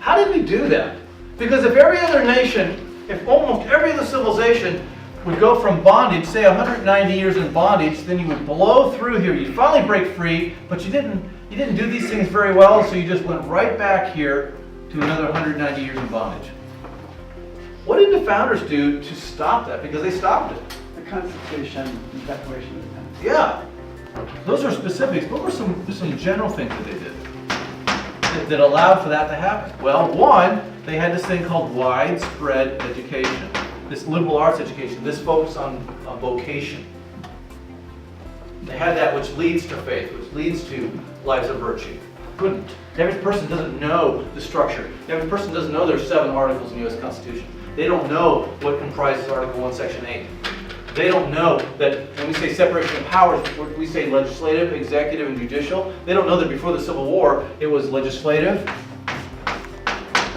How did we do that? Because if every other nation, if almost every other civilization would go from bondage, say 190 years in bondage, then you would blow through here. You'd finally break free, but you didn't do these things very well, so you just went right back here to another 190 years in bondage. What did the founders do to stop that? Because they stopped it. The Constitution, the Declaration of Independence. Yeah, those are specifics. What were some general things that they did that allowed for that to happen? Well, one, they had this thing called widespread education, this liberal arts education, this focus on vocation. They had that which leads to faith, which leads to lives of virtue. Couldn't. The average person doesn't know the structure. The average person doesn't know there's 7 articles in the U.S. Constitution. They don't know what comprises Article 1, Section 8. They don't know that when we say separation of powers, we say legislative, executive, and judicial. They don't know that before the Civil War, it was legislative,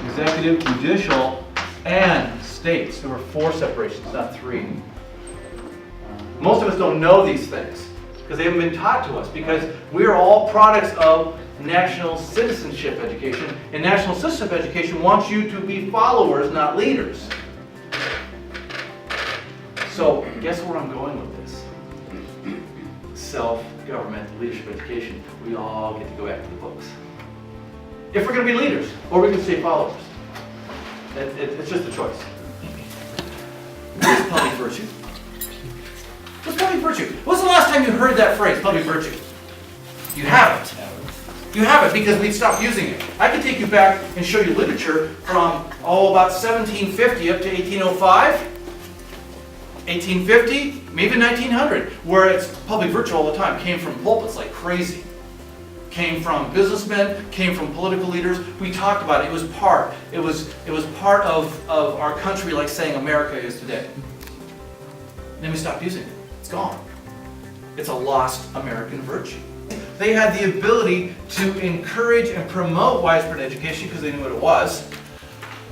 executive, judicial, and states. There were 4 separations, not 3. Most of us don't know these things because they haven't been taught to us, because we are all products of national citizenship education, and national citizenship education wants you to be followers, not leaders. So, guess where I'm going with this? Self-government leadership education. We all get to go back to the books. If we're going to be leaders, or we can stay followers. It's just a choice. What's public virtue? What's public virtue? When's the last time you heard that phrase, public virtue? You haven't. You haven't, because we've stopped using it. I can take you back and show you literature from, about 1750 up to 1805, 1850, maybe 1900, where it's public virtue all the time. Came from pulpits like crazy. Came from businessmen, came from political leaders. We talked about it. It was part of our country, like saying America is today. And then we stopped using it. It's gone. It's a lost American virtue. They had the ability to encourage and promote widespread education because they knew what it was,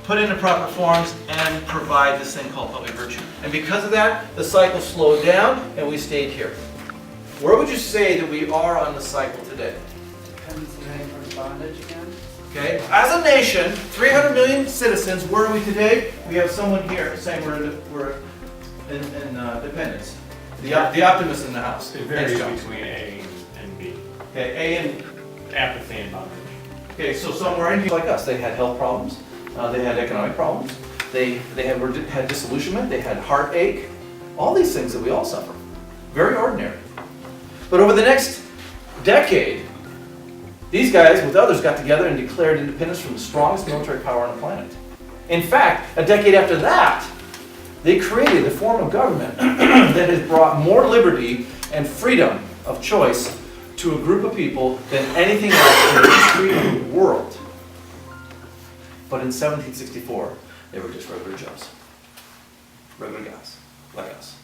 put in the proper forms, and provide this thing called public virtue. And because of that, the cycle slowed down and we stayed here. Where would you say that we are on the cycle today? From bondage again. Okay, as a nation, 300 million citizens, where are we today? We have someone here saying we're in dependence. The optimist in the house. It varies between A and B. Okay, A and Apathy and bondage. okay, so somewhere in here, like us, they had health problems, they had economic problems, they had disillusionment, they had heartache, all these things that we all suffer. Very ordinary. But over the next decade, these guys, with others, got together and declared independence from the strongest military power on the planet. In fact, a decade after that, they created a form of government that has brought more liberty and freedom of choice to a group of people than anything else in the history of the world. But in 1764, they were just regular Joes. Regular guys, like us.